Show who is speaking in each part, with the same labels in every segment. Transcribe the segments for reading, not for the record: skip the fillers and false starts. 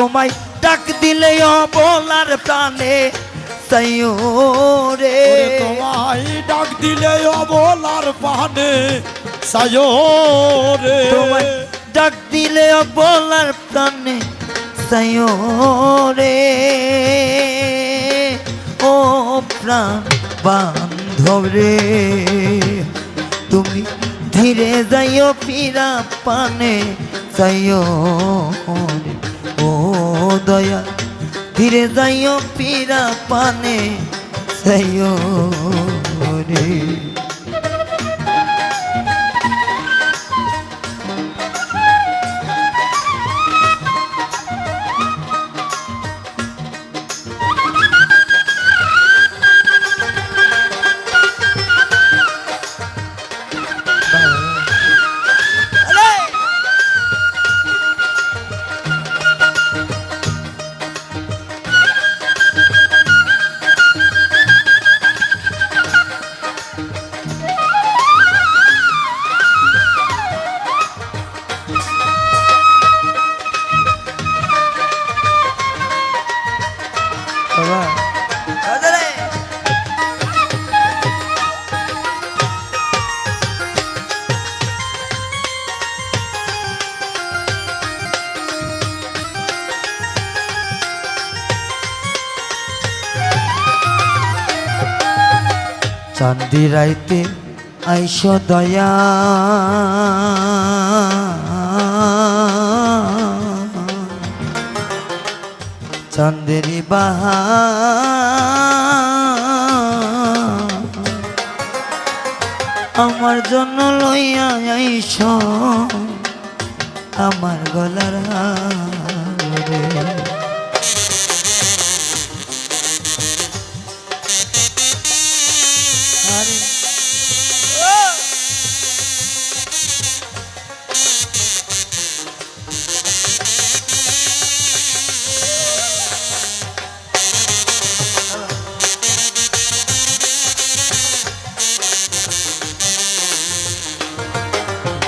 Speaker 1: তোমায় ডাক দিলে অবলার প্রাণে চাইও রে।
Speaker 2: তোমায় ডাক দিলে অবলার প্রাণে চাইও রে।
Speaker 1: তোমায় ডাক দিলে অবলার প্রাণে চাইও রে। ও প্রাণ বান্ধব রে তুমি ধীরে যাইও ফিরা পানে চাইও রে। ও দয়া ধীরে যাইও ফিরা পানে চাইও রে। চাঁদি রাইতে আইস দয়া চাঁদেরি বাহা আমার জন্য লইয়া আইস আমার গলার হারে।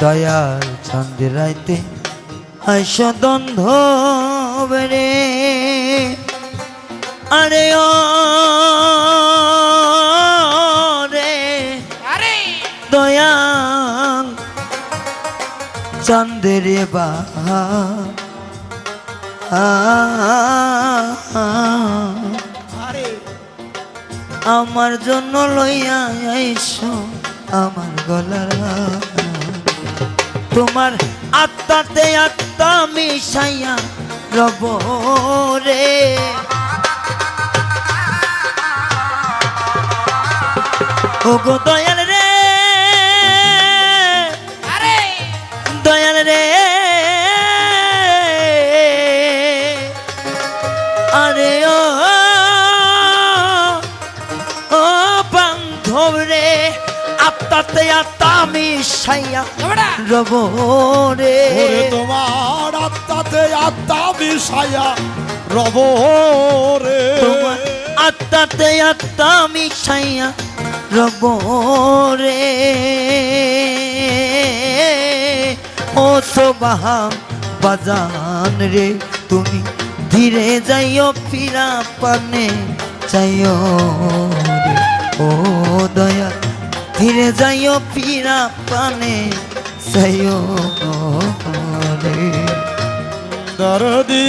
Speaker 1: দয়াল চাঁদ রাইতে আইস দ্বন্দ্ব রে। আরে ও রে দয়াল চাঁদের বাহা আমার জন্য লইয়া আইস আমার গলার তোমার আত্মাতে আত্মা মিশাইয়া রব রে। ও গো দয়াল রে দয়াল রে আরে ও ও বান্ধব রে আত্মাতে আত্মা মিশাইয়া রব রে।
Speaker 2: তোমার আত্মাতে আত্মা মিশাইয়া রব রে।
Speaker 1: তোমার আত্মাতে আত্মা মিশাইয়া রব রে। ও সোবাহাম বাজান রে তুমি ধীরে যাইও ফিরা পানে চাইও রে। ও দয়া ধীরে যাইও ফিরা পানে চাইও রে।
Speaker 2: দরদি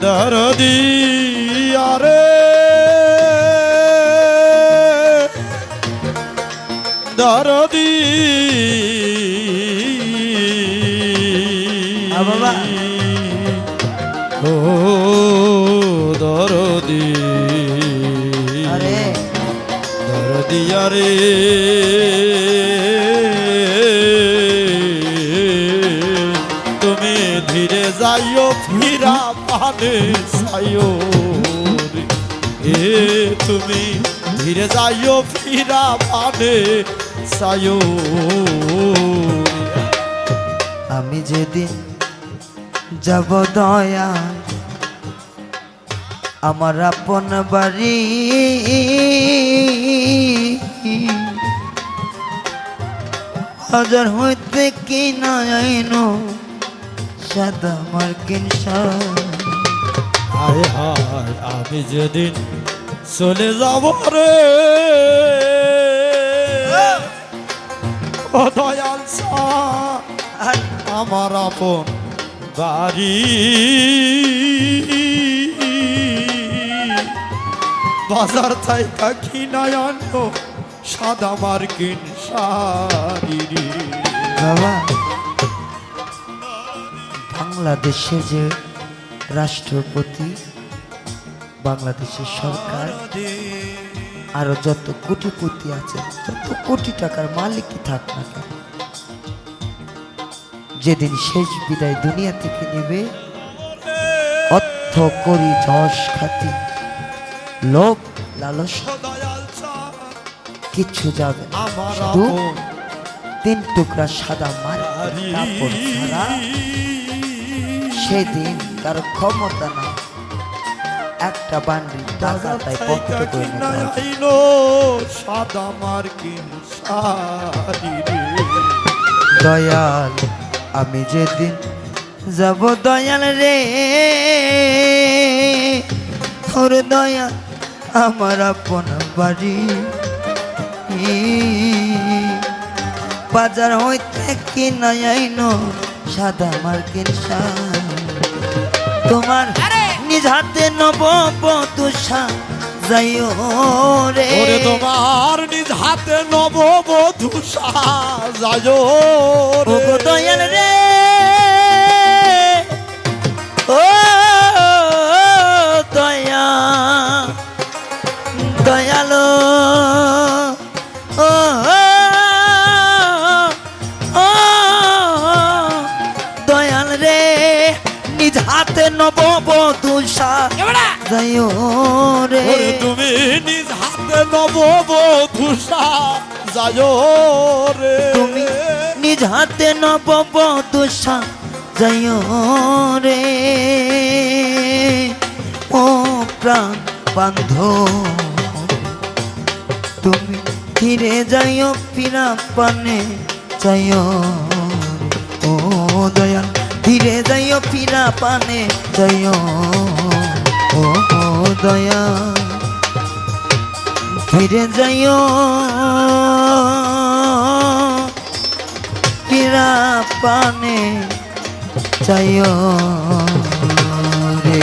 Speaker 2: দরদি আরে দরদি
Speaker 1: বাবা
Speaker 2: ও দরদি
Speaker 1: আরে
Speaker 2: দরদি আরে তুমি ধীরে যাইও ফিরা পানে চাইও রে। এ তুমি ধীরে যাইও ফিরা পানে চাইও রে।
Speaker 1: আমি যেদিন যাব দয়া আমার আপন বাড়ি হাজার হইতে কি না আইনো সাদা মার্কিন শাড়ি।
Speaker 2: হায় হায় আমি যেদিন চলে যাব রে ও দয়াল
Speaker 1: আর
Speaker 2: আমার আপন বাড়ি বাজার থাইকা কিনায় আনো সাদা মার্কিন শাড়ি রে।
Speaker 1: বাবা, বাংলাদেশে যে রাষ্ট্রপতি, বাংলাদেশের সরকার, আরো যত কোটিপতি আছে, যত কোটি টাকার মালিকই থাক না কেন, যেদিন শেষ বিদায় দুনিয়া থেকে নেবে, অর্থ করি যশ খ্যাতি লোভ লালস কিচ্ছু যাবে না।
Speaker 2: আমার
Speaker 1: শুধু
Speaker 2: আপন
Speaker 1: 3 টুকরা সাদা মার কাপড় ছাড়া সেদিন কারো ক্ষমতা নাই একটা বান্ডিল টাকা তাই পকেটে করে নিতে পারবে।
Speaker 2: সাদা মার্কিন শাড়ি রে।
Speaker 1: দয়াল আমি যেদিন যাব দয়াল রে, ওর দয়াল আমার আপন বাড়ি, বাজার হইতে কিনা আইনো সাদা মার্কিন শাড়ি। তোমার নিজ হাতে নববধূষা যাইও রে,
Speaker 2: ওরে তোমার নিজ হাতে নববধূ সাজায়
Speaker 1: ও
Speaker 2: রে।
Speaker 1: গো দয়াল রে, ও দয়া দয়ালো, ও ও দয়াল রে, নিজ হাতে নববধূষা যাইও রে।
Speaker 2: ওরে তুমি নিজ হাতে নববধূ সাজায় রে।
Speaker 1: তুমি নিজ হাতে নববধূষা যাইও রে, ও প্রাণ বান্ধব তুমি ফিরে যাইও ফিরা পানে যাইও রে। ও দয়াল ফিরে যাইও ফিরা পানে যাইও, ও দয়াল ফিরে যাইও ফিরা পানে যাইও রে।